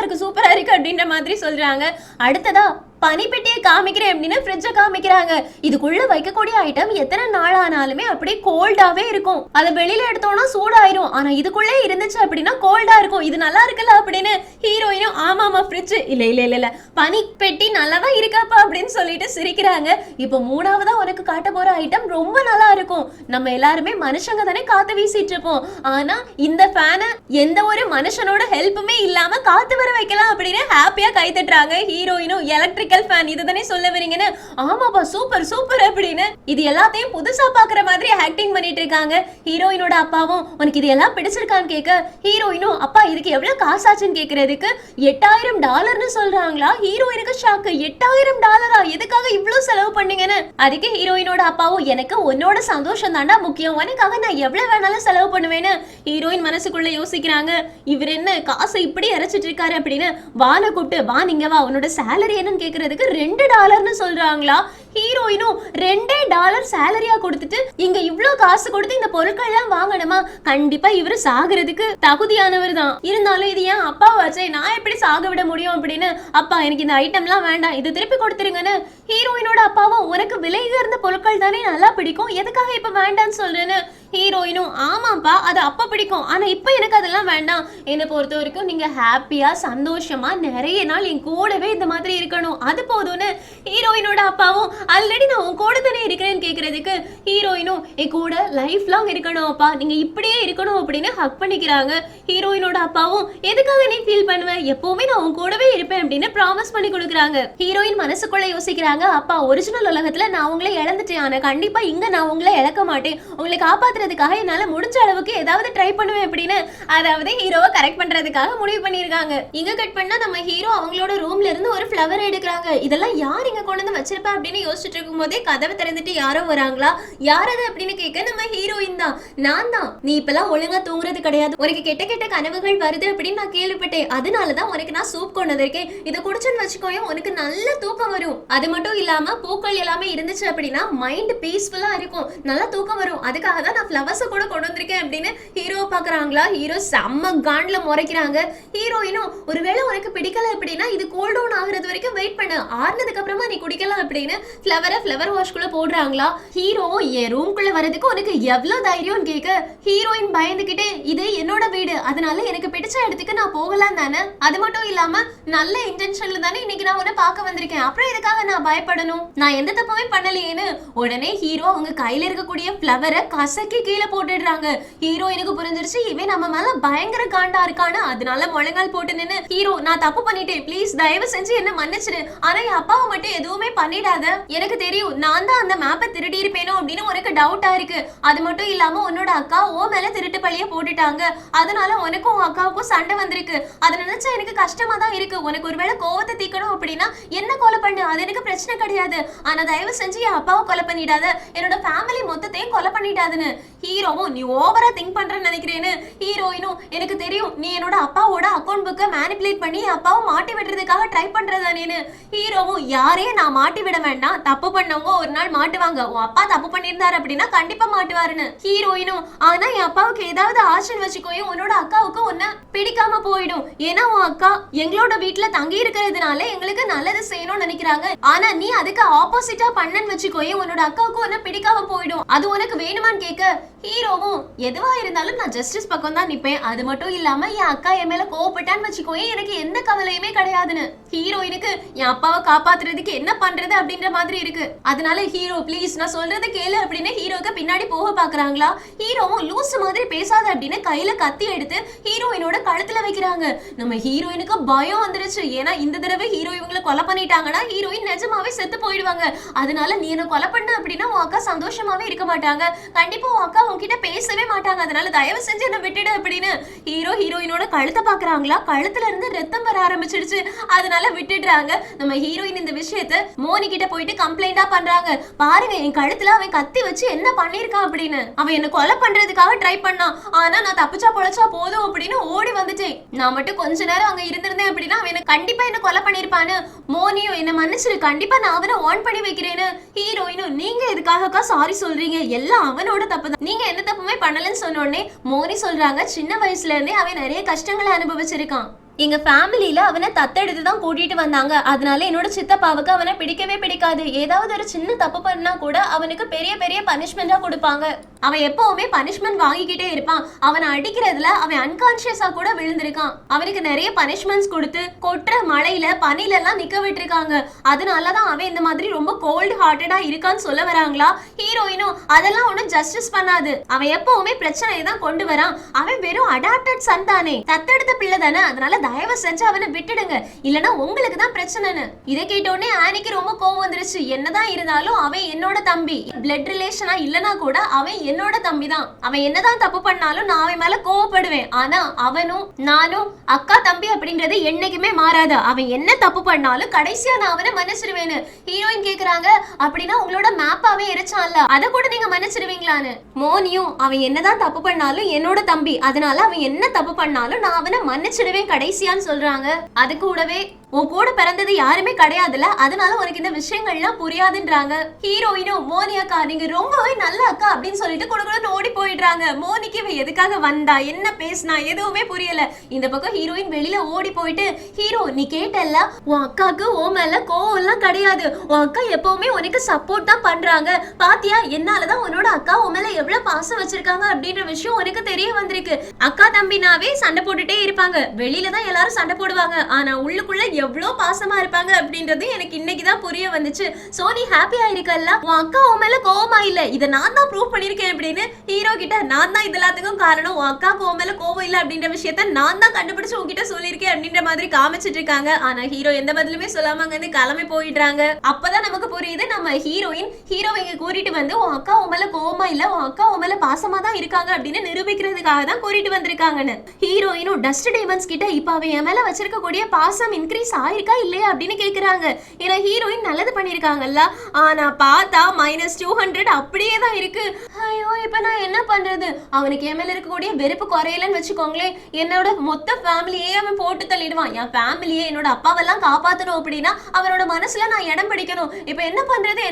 இருக்கு அப்படின்ற மாதிரி சொல்றாங்க. அடுத்ததா பனிப்பெட்டியை காமிக்கிறேன் அப்படின்னு ஃப்ரிட்ஜை காமிக்கிறாங்க. இதுக்குள்ள வைக்கக்கூடிய ஐட்டம் எத்தனை நாள் ஆனாலுமே அப்படியே கோல்டாவே இருக்கும். அதை வெளியில எடுத்தோம்னா சூடாயிரும். ஆனா இதுக்குள்ளே இருந்துச்சு அப்படின்னா கோல்டா இருக்கும். இது நல்லா இருக்குல்ல அப்படின்னு ஹீரோயினும் ஆமாமா ஃப்ரிட்ஜ் இல்ல இல்ல இல்ல இல்ல பனிப்பெட்டி நல்லாதான் இருக்காப்பா அப்படின்னு சொல்லிட்டு சிரிக்கிறாங்க. இப்போ மூணாவதா உனக்கு காட்ட போற ஐட்டம் ரொம்ப நல்லா இருக்கும். நம்ம எல்லாருமே மனுஷங்க தானே காத்து வீசிட்டு இருப்போம். ஆனா இந்த ஃபேனை எந்த ஒரு மனுஷனோட ஹெல்ப்புமே இல்லாம காத்து வர வைக்கலாம் அப்படின்னு ஹாப்பியா கை தட்டுறாங்க. ஹீரோயினும் எலக்ட்ரிக்கல் ஃபேன் இதுதானே சொல்ல வரீங்கன்னு ஆமாப்பா சூப்பர் சூப்பர் அப்படின்னு இது எல்லாத்தையும் புதுசா பாக்குற மாதிரி ஆக்டிங் பண்ணிட்டு இருக்காங்க. ஹீரோயினோட அப்பாவும் உனக்கு இது எல்லாம் பிடிச்சிருக்கான்னு கேட்க ஹீரோயினும் அப்பா இதுக்கு எவ்வளவு காசாச்சுன்னு கேக்குறதுக்கு $8000 சொல்றாங்களா. ஹீரோயினுக்கு ஷாக்கு. $8000 எதுக்காக இவ்வளவு செலவு பண்ணீங்கன்னு. அதுக்கு ஹீரோயினோட அப்பாவும் எனக்கு உன்னோட சந்தோஷம் தாண்டா முக்கியம், உனக்காக நான் எவ்வளவு வேணாலும் செலவு பண்ணுவேன்னு ஹீரோயின் மனசுக்குள்ள யோசிக்கிறாங்க. இவர் என்ன காசை இப்படி இறைச்சிட்டு இருக்காரு அப்படின்னு வான கூப்பிட்டு வா நீங்க வா உன்னோட சேலரி என்னன்னு கேக்குறதுக்கு $2 சொல்றாங்களா. ஹீரோயினும் $2 சேலரியா கொடுத்துட்டு இங்க இவ்ளோ காசு கொடுத்து இந்த பொருட்கள் எல்லாம் வாங்கணுமா. கண்டிப்பா இவரு சாகிறதுக்கு தகுதியானவர் தான். இருந்தாலும் இது ஏன் அப்பா வச்சே நான் எப்படி சாக விட முடியும் அப்படின்னு அப்பா எனக்கு இந்த ஐட்டம்லாம் வேண்டாம் இது திருப்பி கொடுத்துருங்கன்னு ஹீரோயினோட அப்பாவும் உனக்கு விலை உயர்ந்த பொருட்கள் தானே நல்லா பிடிக்கும் எதுக்காக இப்ப வேண்டான்னு சொல்றேன்னு ஹீரோயினும் ஆமாப்பா அது அப்ப பிடிக்கும் ஆனா இப்ப எனக்கு அதெல்லாம் வேண்டாம். என்னை பொறுத்த வரைக்கும் நீங்க ஹாப்பியா சந்தோஷமா நிறைய நாள் என் கூடவே இந்த மாதிரி இருக்கணும் அது போதும்னு ஹீரோயினோட அப்பாவும் ஆல்ரெடி நான் உன் கூட தானே இருக்கிறேன்னு கேட்கறதுக்கு ஹீரோயினும் என் கூட லைஃப் லாங் இருக்கணும் அப்பா நீங்க இப்படியே இருக்கணும் அப்படின்னு ஹக் பண்ணிக்கிறாங்க. ஹீரோயினோட அப்பாவும் எதுக்காக நீ ஃபீல் பண்ணுவ எப்பவுமே நான் உன் கூடவே இருப்பேன் அப்படின்னு ப்ராமிஸ் பண்ணி கொடுக்குறாங்க. ஹீரோயின் மனசுக்குள்ள யோசிக்கிறாங்க அப்பா ஒரிஜினல் உலகத்துல நான் உங்களை இழந்துட்டேன் ஆனா கண்டிப்பா இங்க நான் உங்களை இழக்க மாட்டேன் உங்களை காப்பாத்துறதுக்காக என்னால முடிஞ்ச அளவுக்கு ஏதாவது ட்ரை பண்ணுவேன் அப்படின்னு அதாவது ஹீரோவை கரெக்ட் பண்றதுக்காக முடிவு பண்ணிருக்காங்க. இங்க கட் பண்ணா நம்ம ஹீரோ அவங்களோட ரூம்ல இருந்து ஒரு ஃப்ளவர் எடுக்கிறாங்க. இதெல்லாம் யார் இங்க கொண்டு வந்து வச்சிருப்பா அப்படின்னு யோசிச்சுட்டு இருக்கும் போதே கதவை திறந்துட்டு யாரோ வராங்களா. யார் அது அப்படின்னு கேட்க நம்ம ஹீரோயின் தான். நான் தான். நீ இப்பெல்லாம் ஒழுங்கா தூங்குறது கிடையாது உனக்கு கெட்ட கெட்ட கனவுகள் வருது அப்படின்னு நான் கேள்விப்பட்டேன். அதனாலதான் உனக்கு நான் சூப் கொண்டு வந்திருக்கேன். இதை குடிச்சுன்னு வச்சுக்கோயும் உனக்கு நல்ல தூக்கம் வரும். அது மட்டும் இல்லாம பூக்கள் எல்லாமே இருந்துச்சு அப்படின்னா மைண்ட் பீஸ்ஃபுல்லா இருக்கும் நல்லா தூக்கம் வரும். அதுக்காக தான் நான் ஃப்ளவர்ஸ் கூட கொண்டு வந்திருக்கேன் அப்படின்னு ஹீரோ பாக்குறாங்களா. ஹீரோ செம்ம காண்ட்ல முறைக்கிறாங்க. ஹீரோயினும் ஒருவேளை உனக்கு பிடிக்கல அப்படின்னா இது கூல் டவுன் ஆகுறது வரைக்கும் வெயிட் பண்ணு ஆறுனதுக்கு அப்புறமா நீ குடிக்கலாம் அப்படின்னு ஃப்ளவர் வாஷ்குள்ள போடுறாங்களா. ஹீரோ என் ரூம்குள்ள வரதுக்கு உனக்கு எவ்வளவு தைரியம் கேட்க ஹீரோயின் பயந்துகிட்டே இது என்னோட வீடு அதனால எனக்கு பிடிச்ச இடத்துக்கு நான் போகலாம் தானே அது மட்டும் இல்லாம நல்ல இன்டென்ஷன்ல தானே இன்னைக்கு நான் உன்னை பார்க்க வந்திருக்கேன் அப்புறம் எதுக்காக நான் பயப்படணும் நான் எந்த தப்புமே பண்ணலையேன்னு உடனே ஹீரோ அவங்க கையில இருக்கக்கூடிய ஃப்ளவரை கசக்கி கீழே போட்டுடுறாங்க. ஹீரோயினுக்கு புரிஞ்சிருச்சு இவன் நம்ம மேல பயங்கர காண்டா இருக்கானு அதனால முழங்கால் போட்டு நின்னு ஹீரோ நான் தப்பு பண்ணிட்டேன் ப்ளீஸ் தயவு செஞ்சு என்ன மன்னிச்சிடு ஆனா என் அப்பாவை மட்டும் எதுவுமே பண்ணிடாத எனக்கு தெரியும் நான் தான் அந்த மேப்பை திருடி இருப்பேனோ அப்படின்னு உனக்கு டவுட்டா இருக்கு அது மட்டும் இல்லாம உன்னோட அக்கா ஓ மேல திருட்டு பழிய போட்டுட்டாங்க அதனால உனக்கும் உன் அக்காவுக்கும் சண்டை வந்திருக்கு அதை நினைச்சா எனக்கு கஷ்டமா தான் இருக்கு உனக்கு ஒருவேளை கோவத்தை தீக்கணும் அப்படின்னா என்ன கொலை பண்ணு அது எனக்கு பிரச்சனை கிடையாது ஆனா தயவு செஞ்சு என் அப்பாவை கொலை பண்ணிடாத என்னோட ஃபேமிலி மொத்தத்தையும் கொலை பண்ணிட்டாதுன்னு ஹீரோவும் நீ ஓவரா திங்க் பண்றேன்னு நினைக்கிறேன்னு ஹீரோயினும் எனக்கு தெரியும் நீ என்னோட அப்பாவோட அக்கௌண்ட் புக்கை மேனிபுலேட் பண்ணி அப்பாவை மாட்டி விடுறதுக்காக ட்ரை பண்றதானேன்னு ஹீரோவும் யாரையும் நான் மாட்டி விட வேண்டாம் தப்பு பண்ணவங்க ஒரு நாள் மாட்டுவாங்க உன் அப்பா தப்பு பண்ணியிருந்தாரு அப்படின்னா கண்டிப்பா மாட்டுவாருன்னு ஹீரோயினும் ஆனா என் அப்பாவுக்கு ஏதாவது ஆசைன்னு வச்சுக்கோயும் உன்னோட அக்காவுக்கு உன்னை பிடிக்காம போயிடும் ஏன்னா உன் அக்கா எங்களோட வீட்டுல தங்கி இருக்கிறதுனால எங்களுக்கு நல்லது செய்யணும்னு நினைக்கிறாங்க ஆனா நீ அதுக்கு ஆப்போசிட்டா பண்ணன்னு வச்சுக்கோயும் உன்னோட அக்காவுக்கு உன்னை பிடிக்காம போயிடும் அது உனக்கு வேணுமான்னு கேட்க ஹீரோவும் எதுவா இருந்தாலும் நான் ஜஸ்டிஸ் பக்கம் தான் நிப்பேன் அது மட்டும் இல்லாம என் அக்கா என் மேல கோவப்பட்டான்னு வச்சுக்கோயே எனக்கு எந்த கவலையுமே கிடையாதுன்னு ஹீரோயினுக்கு என் அப்பாவை காப்பாத்துறதுக்கு என்ன பண்றது அப்படின்ற மாதிரி இருக்கு அதனால ஹீரோ ப்ளீஸ் நான் சொல்றதை கேளு அப்படின்னு ஹீரோக்கு பின்னாடி போக பாக்குறாங்களா ஹீரோவும் லூஸ் மாதிரி பேசாத அப்படின்னு கையில கத்தி எடுத்து ஹீரோயினோட கழுத்துல வைக்கிறாங்க நம்ம ஹீரோயினுக்கு பயம் வந்துருச்சு ஏன்னா இந்த தடவை ஹீரோ இவங்களை கொலை பண்ணிட்டாங்கன்னா ஹீரோயின் நிஜமாவே செத்து போயிடுவாங்க அதனால நீ என்ன கொலை பண்ண அப்படின்னா உன் அக்கா சந்தோஷமாவே இருக்க மாட்டாங்க கண்டிப்பா உன் அக்கா உன்கிட்ட பேசவே மாட்டாங்க அதனால தயவு செஞ்சு என்ன விட்டுடு அப்படின்னு ஹீரோயினோட கழுத்தை பாக்குறாங்களா கழுத்துல இருந்து ரத்தம் வர ஆரம்பிச்சிடுச்சு அதனால விட்டுடுறாங்க நம்ம ஹீரோயின் இந்த விஷயத்த மோனி கிட்ட போயிட்டு கம்ப்ளைண்டா பண்றாங்க பாருங்க என் கழுத்துல அவன் கத்தி வச்சு என்ன பண்ணிருக்கான் அப்படின்னு அவன் என்ன கொலை பண்றதுக்காக ட்ரை பண்ணான் ஆனா நான் தப்பிச்சா பொழைச்சா போதும் அப்படின்னு ஓடி வந்துட்டேன் நான் மட்டும் கொஞ்ச நேரம் அங்க இருந்திருந்தேன் அப்படின்னா அவன் கண்டிப்பா என்ன கொலை பண்ணிருப்பான்னு மோனியும் என்ன மன்னிச்சிரு கண்டிப்பா நான் அவனை ஆன் பண்ணி வைக்கிறேன்னு ஹீரோயினும் நீங்க எதுக்காகக்கா சாரி சொல்றீங்க எல்லாம் அவனோட தப்பு தான் நீங்க எந்த தப்புமே பண்ணலன்னு சொன்ன உடனே மோனி சொல்றாங்க சின்ன வயசுல இருந்தே அவன் நிறைய கஷ்டங்களை அனுபவிச்சிருக்கான் எங்க ஃபேமிலியில அவனை தத்தெடுத்து தான் கூட்டிட்டு வந்தாங்க. அதனால என்னோட சித்தப்பாவுக்கு அவனை பிடிக்கவே பிடிக்காது. ஏதாவது ஒரு சின்ன தப்பு பண்ணா கூட அவனுக்கு பெரிய பெரிய பனிஷ்மெண்டா கொடுப்பாங்க. அவன் எப்பவுமே பனிஷ்மெண்ட் வாங்கிக்கிட்டே இருப்பான். அவனை அடிக்கிறதுல அவன் அன்கான்சியஸா கூட விழுந்திருக்கான். அவனுக்கு நிறைய பனிஷ்மெண்ட்ஸ் கொடுத்து கொட்டுற மழையில பனில எல்லாம் நிக்க விட்டுருக்காங்க. அதனாலதான் அவன் இந்த மாதிரி ரொம்ப கோல்டு ஹார்ட்டடா இருக்கான்னு சொல்ல வராங்களா? ஹீரோயினும் அதெல்லாம் ஒன்னும் ஜஸ்டிஸ் பண்ணாது. அவன் எப்பவுமே பிரச்சனையை தான் கொண்டு வரான். அவன் வெறும் அடாப்டட் சன் தானே, தத்தெடுத்த பிள்ளை தானே. அதனால தயவு செஞ்சு அவனை விட்டுடுங்க, இல்லனா உங்களுக்கு தான் பிரச்சனைன்னு. இதை கேட்டோடனே ஆனிக்கு ரொம்ப கோவம் வந்துருச்சு. என்னதான் இருந்தாலும் அவன் என்னோட தம்பி, பிளட் ரிலேஷனா இல்லனா கூட அவன் என்னோட தம்பி தான். அவன் என்னதான் தப்பு பண்ணாலும் நான் அவன் மேல கோவப்படுவேன். ஆனா அவனும் நானும் அக்கா தம்பி அப்படின்றது என்னைக்குமே மாறாது. அவன் என்ன தப்பு பண்ணாலும் கடைசியா நான் அவனை மன்னிச்சிருவேன்னு. ஹீரோயின் கேக்குறாங்க, அப்படின்னா உங்களோட மேப்பாவே எரிச்சான்ல, அதை கூட நீங்க மன்னிச்சிருவீங்களான்னு. மோனியும் அவன் என்னதான் தப்பு பண்ணாலும் என்னோட தம்பி, அதனால அவன் என்ன தப்பு பண்ணாலும் நான் அவனை மன்னிச்சிடுவேன் கடைசியான்னு சொல்றாங்க. அது கூடவே உன் கூட பிறந்தது யாருமே கிடையாதுல, அதனால உனக்கு இந்த விஷயங்கள்லாம் புரியாதுன்றாங்க. ஹீரோயினும் மோனி அக்கா நீங்க ரொம்பவே நல்ல அக்கா அப்படின்னு சொல்லிட்டு கூட ஓடி போயிடுறாங்க. மோனிக்கு இவ எதுக்காக வந்தா, என்ன பேசினா எதுவுமே புரியல. இந்த பக்கம் ஹீரோயின் வெளியில ஓடி போயிட்டு, ஹீரோ நீ கேட்டல்ல உன் அக்காக்கு ஓ மேல கோவம் எல்லாம் கிடையாது, உன் அக்கா எப்பவுமே உனக்கு சப்போர்ட் தான் பண்றாங்க, பாத்தியா என்னாலதான் உன்னோட அக்கா உன் மேல எவ்வளவு பாசம் வச்சிருக்காங்க அப்படின்ற விஷயம் உனக்கு தெரிய வந்திருக்கு. அக்கா தம்பினாவே சண்டை போட்டுட்டே இருப்பாங்க, வெளியில தான் எல்லாரும் சண்டை போடுவாங்க, ஆனா உள்ளுக்குள்ள எவ்வளவு பாசமா இருப்பாங்க அப்படின்றது எனக்கு இன்னைக்குதான் புரிய வந்துச்சு. சோ நீ ஹாப்பியா இருக்கல்ல, உன் அக்கா உன் மேல கோவமா இல்ல, இதை நான் தான் ப்ரூவ் பண்ணிருக்கேன் அப்படின்னு ஹீரோ கிட்ட, நான் தான் இது எல்லாத்துக்கும் காரணம், உன் அக்காக்கு உன் மேல கோவம் இல்ல அப்படின்ற விஷயத்த நான் தான் கண்டுபிடிச்சு உன்கிட்ட சொல்லியிருக்கேன் அப்படின்ற மாதிரி காமிச்சிட்டு இருக்காங்க. ஆனா ஹீரோ எந்த பதிலுமே சொல்லாம அங்க கிளம்பி போயிடுறாங்க. அப்பதான் நமக்கு புரியுது, நம்ம ஹீரோயின் ஹீரோவை இங்க கூட்டிட்டு வந்து உன் அக்கா உன் மேல கோவமா இல்ல, உன் அக்கா உன் மேல பாசமா தான் இருக்காங்க அப்படின்னு நிரூபிக்கிறதுக்காக தான் கூட்டிட்டு வந்திருக்காங்கன்னு. ஹீரோயினும் டஸ்ட் டேமன்ஸ் கிட்ட இப்ப அவன் என் மேல வச்சிருக்க கூடிய பாசம் இன்க்ரீஸ் ஆயிருக்கா இல்லையா அப்படின்னு கேக்குறாங்க. ஏன்னா ஹீரோயின் நல்லது பண்ணிருக்காங்கல்ல, ஆனா பார்த்தா -200 அப்படியே தான் இருக்கு. ஐயோ இப்ப நான் என்ன பண்றது, அவனுக்கு என் மேல இருக்கக்கூடிய வெறுப்பு குறையலன்னு வச்சுக்கோங்களேன், என்னோட மொத்த ஃபேமிலியே அவன் போட்டு தள்ளிடுவான். என் ஃபேமிலியே என்னோட அப்பாவெல்லாம் காப்பாத்தணும் அப்படின்னா அவனோட மனசுல நான் இடம் பிடிக்கணும். இப்ப என்ன பண்றது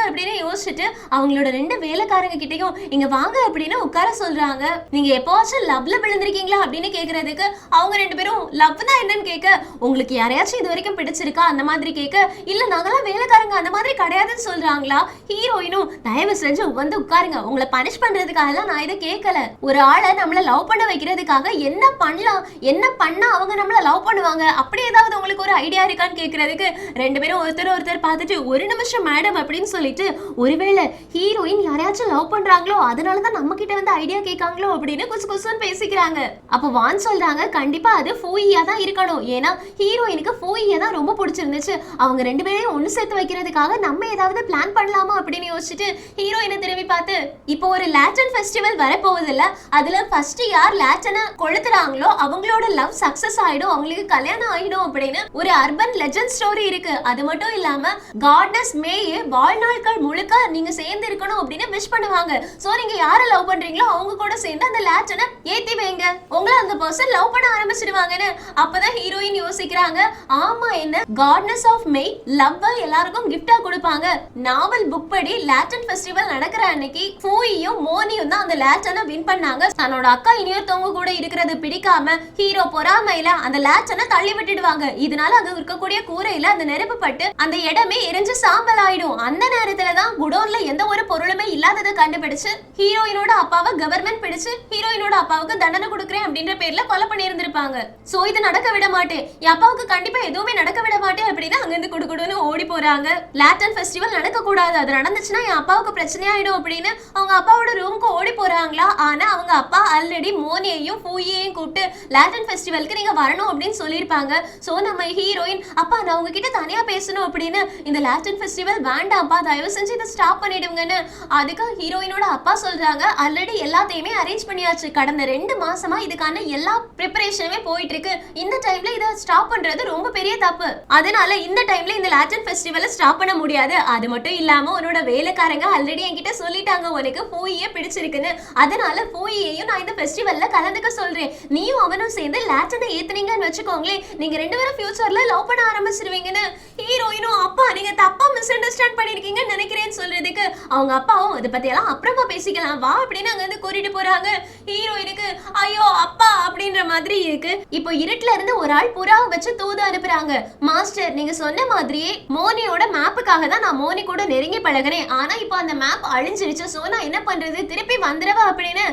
அப்படின்னு யோசிச்சுட்டு அவங்களோட 2 வேலைக்காரங்க கிட்டையும் இங்க வாங்க அப்படின்னு உட்கார சொல்றாங்க. நீங்க எப்போவாச்சும் லவ்ல விழுந்திருக்கீங்களா அப்படின்னு கேக்குறதுக்கு அவங்க 2 பேரும் லவ் தான் என்னன்னு கேட்க, உங்களுக்கு யாரையாச்சும் இது வரைக்கும் பிடிச்சிருக்கா அந்த மாதிரி கேட்க, இல்ல நாங்கெல்லாம் வேலைக்காரங்க அந்த மாதிரி கிடையாதுன்னு சொல்றாங்களா. ஹீரோயினும் தயவு செஞ்சு வந்து உட்காருங்க, உங்களை பனிஷ் பண்றதுக்காக எல்லாம் நான் இதை கேட்கல. ஒரு ஆளை நம்மள லவ் பண்ண வைக்கிறதுக்காக என்ன பண்ணலாம், என்ன பண்ணா அவங்க நம்மள லவ் பண்ணுவாங்க, அப்படி ஏதாவது உங்களுக்கு ஒரு ஐடியா இருக்கான்னு கேட்கறதுக்கு 2 பேரும் ஒருத்தர் பார்த்துட்டு, ஒரு நிமிஷம் மேடம் அப்படின்னு சொல்லிட்டு, ஒருவேளை ஹீரோயின் யாரையாச்சும் லவ் பண்றாங்களோ அதனாலதான் நம்ம கிட்ட வந்து ஐடியா கேட்காங்களோ அப்படின்னு குசு குசுன்னு பேசிக்கிறாங்க. அப்ப வான் சொல்றாங்க, கண்டிப்பா அது ஃபூயியா தான் இருக்கணும், ஏன்னா ஹீரோயினுக்கு ஃபூயியா தான் ரொம்ப பிடிச்சிருந்துச்சு, அவங்க 2 பேரையும் ஒன்னு சேர்த்து வைக்கிறதுக்காக நம்ம ஏதாவது பிளான் பண்ணலாமா அப்படின்னு யோசிச்சுட்டு ஹீரோயினை திரும்பி பார்த்து, இப்போ ஒரு லேட்டன் ஃபெஸ்டிவல் வரப்போகுது இல்ல, அதுல ஃபர்ஸ்ட் யார் லேட்டனை கொளுத்துறாங்களோ அவங்களோட லவ் சக்சஸ் ஆயிடும், அவங்களுக்கு கல்யாணம் ஆயிடும் அப்படின்னு ஒரு அர்பன் லெஜெண்ட் ஸ்டோரி இருக்கு. அது மட்டும் இல்லாம காட்னஸ் மேயே வாழ்நாட்கள் முழுக்க நீங்க சேர்ந்து இருக்கணும் அப்படின்னு விஷ் பண்ணுவாங்க. சோ நீங்க யார லவ் பண்றீங்களோ அவங்க கூட சேர்ந்து அந்த லேட்டனை ஏத்தி வைங்க, உங்களை அந்த பர்சன் லவ் பண்ண ஆரம்பிச்சிடுவாங்கன்னு. அப்பதான் ஹீரோயின் யோசிக்கிறாங்க, ஆமா என்ன காட்னஸ் ஆஃப் மே லவ் எல்லாருக்கும் கிஃப்டா கொடுப்பாங்க. நாவல் புக் படி லேட்டன் ஃபெஸ்டிவல் நடக்கிற அன்னைக்கு ஃபூயியும் மோனியும் தான் அந்த லேட்டனை வின் பண்ணாங்க. தன்னோட அக்கா இனியொருத்தவங்க கூட இருக்கிறது பிடிக்காம ஹீரோ பொறாமையில அந்த லேட்டனை தள்ளி விட்டுடுவாங்க. இதனால அங்க இருக்கக்கூடிய கூரையில அந்த நெருப்பு பட்டு அந்த இடமே எரிஞ்சு சாம்பல் ஆயிடும். அந்த நேரத்துல தான் குடோன்ல எந்த ஒரு பொருளுமே இல்லாததை கண்டுபிடிச்சு ஹீரோயினோட அப்பாவை கவர்மெண்ட் பிடிச்சு ஹீரோயினோட அப்பாவுக்கு தண்டனை கொடுக்குறேன் அப்படின்ற பேர்ல கொலை பண்ணி இருந்திருப்பாங்க. சோ இது நடக்க விட மாட்டேன், என் அப்பாவுக்கு கண்டிப்பா எதுவுமே நடக்க விட மாட்டேன் அப்படின்னு அங்கிருந்து குடுகுடுன்னு ஓடி போறாங்க. லேட்டன் ஃபெஸ்டிவல் நடக்க கூடாது, அது நடந்துச்சுன்னா என் அப்பாவுக்கு பிரச்சனையாயிடும் அப்படின்னு அவங்க அப்பாவோட ரூமுக்கு ஓடி போறாங்களா. ஆனா அவங்க அப்பா ஆல்ரெடி மோனியையும் ஃபூயையும் கூப்பிட்டு லேட்டன் ஃபெஸ்டிவலுக்கு நீங்க வரணும் அப்படின்னு சொல்லியிருப்பாங்க. சோ நம்ம ஹீரோயின், அப்பா நான் உங்ககிட்ட தனியா பேசணும் அப்படின்னு, இந்த லேட்டன் ஃபெஸ்டிவல் வேண்டாம்ப்பா தயவு செஞ்சு இதை ஸ்டாப் பண்ணிடுங்கன்னு. அதுக்கு ஹீரோயினோட அப்பா சொல்றாங்க, ஆல்ரெடி எல்லாத்தையுமே அரேஞ்ச் பண்ணியாச்சு, கடந்த 2 மாசமா இதுக்கான எல்லா ப்ரிப்பரேஷனுமே போயிட்டு இருக்கு, இந்த டைம்ல இதை ஸ்டாப் பண்றது ரொம்ப பெரிய தப்பு, அதனால இந்த டைம்ல இந்த லேட்டன் ஃபெஸ்டிவலை ஸ்டாப் பண்ண முடியாது. அது மட்டும் இல்லாம உன்னோட வேலைக்காரங்க ஆல்ரெடி என்கிட்ட சொல்லிட்டாங்க, உனக்கு அவனுக்கு ஃபூயியே பிடிச்சிருக்குன்னு. அதனால ஃபூயியையும் நான் இந்த ஃபெஸ்டிவல்ல கலந்துக்க சொல்றேன். நீயும் அவனும் சேர்ந்து லேட்டனை ஏத்துனீங்கன்னு வச்சுக்கோங்களேன், நீங்க ரெண்டு பேரும் ஃபியூச்சர்ல லவ் பண்ண ஆரம்பிச்சிருவீங்கன்னு. ஹீரோயினும் அப்பா நீங்க தப்பா மிஸ் அண்டர்ஸ்டாண்ட் பண்ணிருக்கீங்கன்னு நினைக்கிறேன்னு சொல்றதுக்கு அவங்க அப்பாவும் இதை பத்தி எல்லாம் அப்புறமா பேசிக்கலாம் வா அப்படின்னு அங்க இருந்து கூட்டிட்டு போறாங்க. ஹீரோயினுக்கு ஐயோ அப்பா அப்படின்ற மாதிரி இருக்கு. இப்போ இருட்டுல இருந்து ஒரு ஆள் புறாவை வச்சு தூது அனுப்புறாங்க. மாஸ்டர் நீங்க சொன்ன மாதிரியே மோனியோட மேப்புக்காக தான் நான் மோனி கூட நெருங்கி பழகிறேன். ஆனா இப்போ அந்த மேப் அழிஞ்சிருச்சு. சோ நான் என்ன பண்றது, திருப்பி வந்துடவா அப்படின்னு.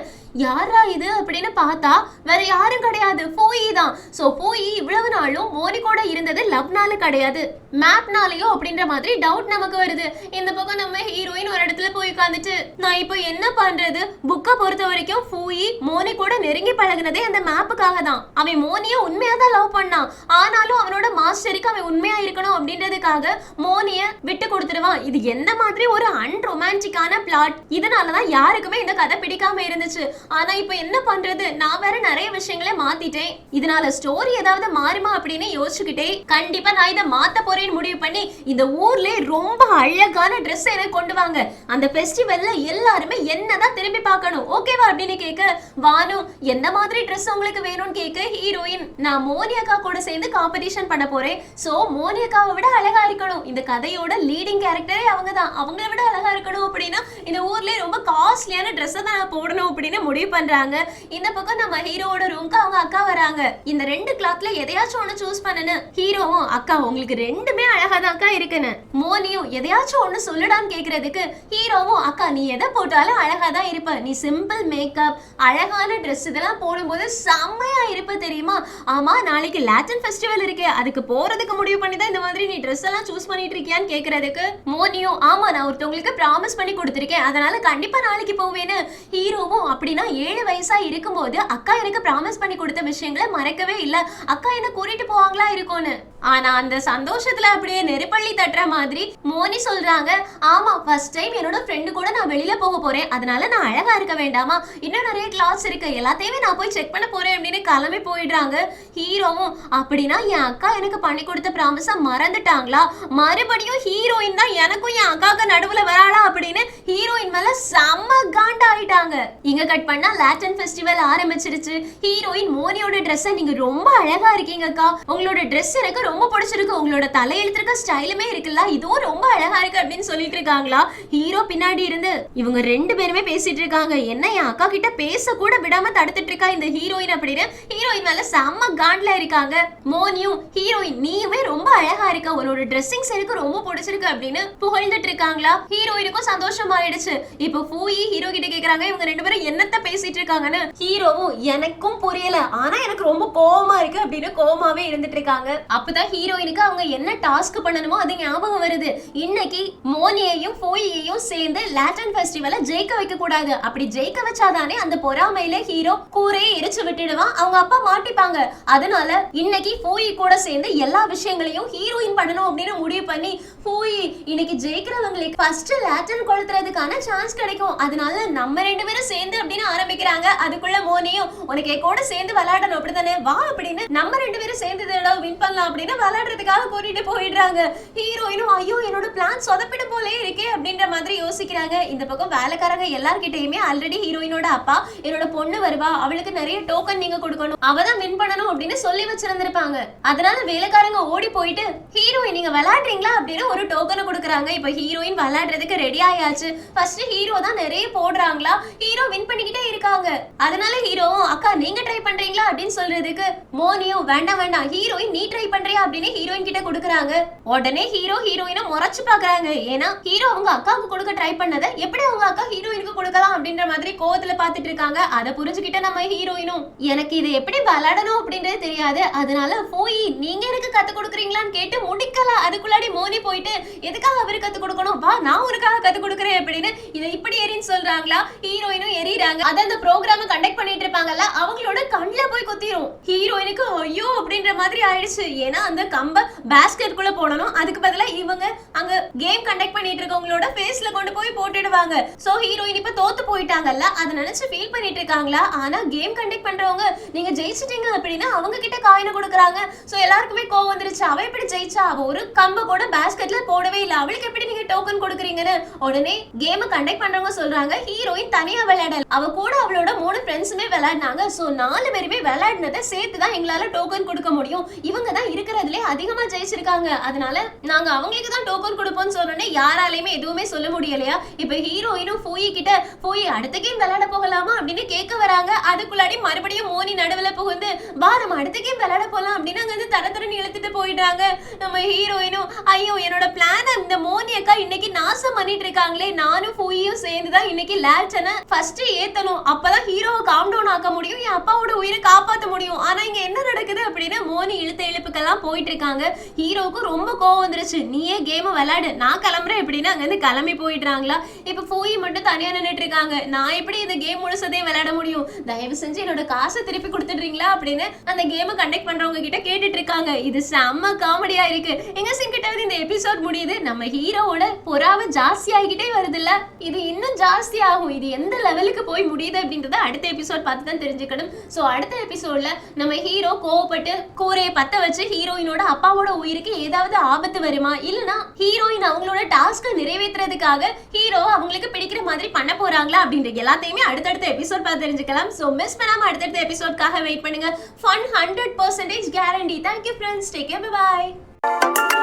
யாரா இது அப்படின்னு பார்த்தா வேற யாரும் கிடையாது, ஃபூயி தான். சோ ஃபூயி இவ்வளவு நாளும் மோனி கூட இருந்தது லவ்னால கிடையாது, மேப்னாலயோ அப்படின்ற மாதிரி டவுட் நமக்கு வருது. இந்த பக்கம் நம்ம ஹீரோயின் ஒரு இடத்துல போய் உட்காந்துட்டு நான் இப்போ என்ன பண்றது, புக்கை பொறுத்த வரைக்கும் ஃபூயி மோனி கூட நெருங்கி பழகுனதே அந்த மேப்புக்காக தான். அவன் மோனிய உண்மையா தான் லவ் பண்ணான். ஆனாலும் அவனோட மாஸ்டருக்கு அவன் உண்மையா இருக்கணும் அப்படின்றதுக்காக மோனிய விட்டு கொடுத்துருவான். இது எந்த மாதிரி ஒரு அன்ரொமான்டிக்கான பிளாட். இதனாலதான் யாருக்குமே இந்த கதை பிடிக்காம இருந்துச்சு. ஆனா இப்ப என்ன பண்றது, நான் வேற நிறைய விஷயங்களை மாத்திட்டேன். இதனால ஸ்டோரி ஏதாவது மாறுமா அப்படின்னு யோசிச்சுக்கிட்டே கண்டிப்பா நான் இதை மாத்த போறேன்னு முடிவு பண்ணி இந்த ஊர்ல ரொம்ப அழகான ட்ரெஸ் எனக்கு கொண்டு வாங்க, அந்த ஃபெஸ்டிவல்ல எல்லாருமே என்னதான் திரும்பி பார்க்கணும் ஓகேவா அப்படின்னு கேட்க வானு எந்த மாதிரி ட்ரெஸ் உங்களுக்கு வேணும்னு கேட்க ஹீரோயின் நான் மோனியக்கா கூட சேர்ந்து காம்படிஷன் பண்ண போறேன். சோ மோனியக்காவை விட அழகா இருக்கணும், இந்த கதையோட லீடிங் கேரக்டரே அவங்க தான், அவங்கள விட அழகா இருக்கணும் அப்படின்னா இந்த ஊர்ல ரொம்ப காஸ்ட்லியான ட்ரெஸ் தான் நான் போடணும் அப்படின்னு முடிவு பண்றாங்க. இந்த பக்கம் நம்ம ஹீரோவோட ரூம்க்கு அவங்க அக்கா வராங்க. இந்த ரெண்டு கிளாத்ல எதையாச்சும் ஒண்ணு சூஸ் பண்ணனு. ஹீரோவும் அக்கா உங்களுக்கு ரெண்டுமே அழகா தான் அக்கா இருக்குன்னு. மோனியும் எதையாச்சும் ஒண்ணு சொல்லுடான்னு கேக்குறதுக்கு ஹீரோவும் அக்கா நீ எதை போட்டாலும் அழகா தான் இருப்ப, நீ சிம்பிள் மேக்கப் அழகான ட்ரெஸ் இதெல்லாம் போடும்போது செம்மையா இருப்ப தெரியுமா. ஆமா நாளைக்கு லாட்டின் ஃபெஸ்டிவல் இருக்கு, அதுக்கு போறதுக்கு முடிவு பண்ணி தான் இந்த மாதிரி நீ ட்ரெஸ் எல்லாம் சூஸ் பண்ணிட்டு இருக்கியான்னு கேக்குறதுக்கு மோனியும் ஆமா நான் ஒருத்தவங்களுக்கு ப்ராமிஸ் பண்ணி கொடுத்திருக்கேன், அதனால கண்டிப்பா நாளைக்கு போவேன்னு. ஹீரோவும் அப்படின்னா 7 வயசா இருக்கும்போது அக்கா எனக்கு ப்ராமிஸ் பண்ணி கொடுத்த விஷயங்களை மறக்கவே இல்ல, அக்கா என்ன கூட்டிட்டு போவாங்களா இருக்கும்னு. ஆனா அந்த சந்தோஷத்துல அப்படியே நெருப்பள்ளி தட்டுற மாதிரி மோனி சொல்றாங்க ஆமா ஃபர்ஸ்ட் டைம் என்னோட ஃப்ரெண்டு கூட நான் வெளியில போக போறேன், அதனால நான் அழகா இருக்க வேண்டாமா, இன்னும் நிறைய கிளாஸ் இருக்கு எல்லாத்தையுமே நான் போய் செக் பண்ண போறேன் அப்படின்னு கிளம்பி போயிடுறாங்க. ஹீரோவும் அப்படின்னா என் அக்கா எனக்கு பண்ணி கொடுத்த ப்ராமிஸ மறந்துட்டாங்களா, மறுபடியும் ஹீரோயின் தான் எனக்கும் என் அக்காவுக்கு நடுவுல வராளா அப்படின்னு ஹீரோயின் மேல செம்ம காண்டா ஆயிட்டாங்க. இங்க கட் பண்ணா லாட்டின் ஃபெஸ்டிவல் ஆரம்பிச்சிருச்சு. ஹீரோயின் மோனியோட ட்ரெஸ்ஸை நீங்க ரொம்ப அழகா இருக்கீங்க அக்கா, உங்களோட ட்ரெஸ் எனக்கு ரொம்ப பிடிச்சிருக்கு, உங்களோட தலையெழுத்துக்க ஸ்டைலுமே இருக்குல்ல இதுவும் ரொம்ப அழகா இருக்கு அப்படின்னு சொல்லிட்டு இருக்காங்களா. ஹீரோ பின்னாடி இருந்து இவங்க ரெண்டு பேருமே பேசிட்டு இருக்காங்க. என்ன என் அக்கா கிட்ட பேச கூட விடாம தடுத்துட்டு இருக்கா இந்த ஹீரோயின் அப்படின்னு ஹீரோயின் மேல செம்ம காண்ட்ல இருக்காங்க. மோனியும் ஹீரோயின் நீயுமே ரொம்ப அழகா இருக்க, உன்னோட ட்ரெஸ்ஸிங்ஸ் எனக்கு ரொம்ப பிடிச்சிருக்கு அப்படின்னு புகழ்ந்துட்டு இருக்காங்களா. ஹீரோயினுக்கும் சந்தோஷமாயிடுச்சு. இப்போ ஃபூயி ஹீரோ கிட்ட கேக்குறாங்க இவங்க ரெண்டு பேரும் என்னத்த பேசிட்டு இருக்காங்கன்னு. ஹீரோவும் எனக்கும் புரியல ஆனா எனக்கு ரொம்ப கோவமா இருக்கு அப்படின்னு கோவமாவே இருந்துட்டு இருக்காங்க. அப்பதான் ஹீரோயினுக்கு அவங்க என்ன டாஸ்க் பண்ணணுமோ அது ஞாபகம் வருது. இன்னைக்கு மோனியையும் ஃபூயியையும் சேர்ந்து லாட்டின் ஃபெஸ்டிவலை ஜெயிக்க வைக்க கூடாது, அப்படி ஜெயிக்க வச்சாதானே அந்த பொறாமையில ஹீரோ கூரையை எரிச்சு விட்டுடுவான், அவங்க அப்பா மாட்டிப்பாங்க. அதனால இன்னைக்கு ஃபூயி கூட சேர்ந்து எல்லா விஷயங்களையும் ஹீரோயின் பண்ணணும் அப்படின்னு முடிவு பண்ணி ஃபூயி இன்னைக்கு ஜெயிக்கிறவங்களுக்கு ஃபர்ஸ்ட் லாட்டின் கொளுத்துறதுக்கான சான்ஸ் கிடைக்கும், அதனால நம்ம ரெண்டு பேரும் சேர்ந்து அப்படின்னு ஆரம்பிக்கிறாங்க. அதுக்குள்ள மோனியும் உனக்கு கூட சேர்ந்து விளையாடணும் அப்படித்தானே வா அப்படின்னு நம்ம ரெண்டு பேரும் சேர்ந்து வின் பண்ணலாம் அப்படின்னு விளையாடுறதுக்காக கூட்டிட்டு போயிடுறாங்க. ஹீரோயினும் ஐயோ என்னோட பிளான் சொதப்பிடும் போலே இருக்கே அப்படின்ற மாதிரி யோசிக்கிறாங்க. இந்த பக்கம் வேலைக்காரங்க எல்லார்கிட்டயுமே ஆல்ரெடி ஹீரோயினோட அப்பா என்னோட பொண்ணு வருவா அவளுக்கு நிறைய டோக்கன் நீங்க கொடுக்கணும் அவதான் வின் பண்ணணும் அப்படின்னு சொல்லி வச்சிருந்திருப்பாங்க. அதனால வேலைக்காரங்க ஓடி போயிட்டு ஹீரோயின் நீங்க விளையாடுறீங்களா அப்படின்னு ஒரு டோக்கனை கொடுக்குறாங்க. இப்ப ஹீரோயின் விளையாடுறதுக்கு ரெடி ஆயாச்சு. ஃபர்ஸ்ட் ஹீரோ தான் நிறைய போடுறாங்களா, ஹீரோ வின் பண்ணிக்கிட்டே இருக்காங்க. அதனால ஹீரோவும் அக்கா நீங்க ட்ரை பண்றீங்களா அப்படின்னு சொல்றதுக்கு மோனியும் வேண்டாம் வேண்டாம் ஹீரோயின் நீ ட்ரை பண்றியா அப்படின்னு ஹீரோயின் கிட்ட கொடுக்குறாங்க. உடனே ஹீரோ ஹீரோயினை முறைச்சு பாக்குறாங்க. ஏன்னா ஹீரோ அவங்க அக்காவுக்கு கொடுக்க ட்ரை பண்ணதை எப்படி அவங்க அக்கா ஹீரோயினுக்கு கொடுக்கலாம் அப்படின்ற மாதிரி கோவத்துல பாத்துட்டு இருக்காங்க. அதை புரிஞ்சுக்கிட்ட நம்ம ஹீரோயினும் எனக்கு இது எப்படி விளையாடணும் அப்படின்றது தெரியாது, அதனால போய் நீங்க எனக்கு கத்து கொடுக்குறீங்களான்னு கேட்டு முடிக்கல. அதுக்குள்ளாடி மோனி போயிட்டு எதுக்காக அவரு கத்து கொடுக்கணும், வா நான் உனக்காக கத்து கொடுக்குறேன் அப்படின்னு இதை இப்படி எரின்னு சொல்றாங்களா. ஹீரோயினும் எரியறாங்க. அத அந்த ப்ரோக்ராம் கண்டக்ட் பண்ணிட்டு இருப்பாங்கல்ல அவங்களோட கண்ணுல போய் குத்திரும். ஹீரோயினுக்கு ஐயோ அப்படின்ற மாதிரி ஆயிடுச்சு. ஏன்னா அந்த கம்ப பாஸ்கெட் குள்ள போடணும், அதுக்கு பதிலா இவங்க அங்க கேம் கண்டக்ட் பண்ணிட்டு இருக்கவங்களோட ஃபேஸ்ல கொண்டு போய் போட்டுடுவாங்க. சோ ஹீரோயின் இப்ப தோத்து போயிட்டாங்கல்ல, அத நினைச்சு ஃபீல் பண்ணிட்டு இருக்காங்களா. ஆனா கேம் கண்டக்ட் பண்றவங்க நீங்க ஜெயிச்சிட்டீங்க அப்படின்னா அவங்க கிட்ட காயினை கொடுக்குறாங்க. சோ எல்லாருக்குமே கோவம் வந்துருச்சு. அவ எப்படி ஜெயிச்சா? அவ ஒரு கம்ப கூட பாஸ்கெட்ல போடவே இல்ல, அவளுக்கு எப்படி நீங்க டோக்கன் கொடுக்குறீங்கன்னு உடனே கேம் கண்டக்ட் பண்றவங்க சொல்றாங்க ஹீரோயின் தனியா விளையாடல, அவ கூட அவளோட 3 ஃப்ரெண்ட்ஸுமே விளையாடினாங்க. சோ 4 பேருமே விளையாடினதை சேர்த்து தான் எங்களால டோக்கன் கொடுக்க முடியும். இவங்க தான் இருக்கிறதுலே அதிகமா ஜெயிச்சிருக்காங்க, அதனால நாங்க அவங்களுக்கு தான் டோக்கன் கொடுப்போம்னு சொன்னோன்னே யாராலையுமே எதுவுமே சொல்ல முடியலையா. இப்ப ஹீரோயினும் ஃபூயி கிட்ட போய் அடுத்த கேம் விளையாட போகலாமா அப்படின்னு கேட்க வராங்க. அதுக்குள்ளாடி மறுபடியும் மோனி நடுவுல புகுந்து பா நம்ம அடுத்த கேம் விளையாட போலாம் அப்படின்னு அங்க வந்து தரத்தரன்னு இழுத்துட்டு போயிடுறாங்க. நம்ம ஹீரோயினும் ஐயோ என்னோட பிளான் இந்த மோனி அக்கா இன்னைக்கு நாசம் பண்ணிட்டு இருக்காங்களே, நானும் ஃபூயும் சேர்ந்துதான் இன்னைக்கு லேட்சனை ஃபர்ஸ்ட் ஏத்தணும், அப்பதான் ஹீரோவை காம் டவுன் ஆக்க முடியும், என் அப்பாவோட உயிரை காப்பாற்ற முடியும். ஆனா இங்க என்ன நடக்குது அப்படின்னு மோனி இழுத்த இழுப்புக்கெல்லாம் போயிட்டு இருக்காங்க. ஹீரோவுக்கு ரொம்ப கோவம் வந்துருச்சு. நீயே கேம் விளையாடு, நான் கிளம்புறேன் எப்படின்னு அங்க இருந்து கிளம்பி போயிடுறாங்களா. இப்ப ஃபூயி மட்டும் தனியா நின்றுட்டு இருக்காங்க. நான் எப்படி இந்த கேம் முழுசதே விளையாட முடியும், தயவு செஞ்சு என்னோட காசை திருப்பி கொடுத்துடுறீங்களா அப்படின்னு அந்த கேமை கண்டக்ட் பண்றவங்க கிட்ட கேட்டுட்டு இருக்காங்க. இது செம்ம காமெடியா இருக்கு. எங்க சிங்கிட்ட இந்த எபிசோட் முடியுது. நம்ம ஹீரோவோட பொறாவை ஜாஸ்தி ஆகிட்டே வருது இல்ல, இது இன்னும் ஜாஸ்தி ஆகும். இது எந்த லெவலுக்கு போய் முடியுது அப்படின்றத அடுத்த எபிசோட் பார்த்து தான் தெரிஞ்சுக்கணும். சோ அடுத்த எபிசோட்ல நம்ம ஹீரோ கோவப்பட்டு கூரையை பத்த வச்சு ஹீரோயினோட அப்பாவோட உயிருக்கு ஏதாவது ஆபத்து வருமா, இல்லனா ஹீரோயின் அவங்களோட டாஸ்கை நிறைவேற்றுறதுக்காக ஹீரோ அவங்களுக்கு பிடிக்கிற மாதிரி பண்ண போறாங்களா அப்படின்ற எல்லாத்தையுமே அடுத்தடுத்த எபிசோட் பார்த்து தெரிஞ்சுக்கலாம். சோ மிஸ் பண்ணாம அடுத்தடுத்த எபிசோட்காக வெயிட் பண்ணுங்க. Fun 100% guarantee. Thank you friends. Take care. Bye bye.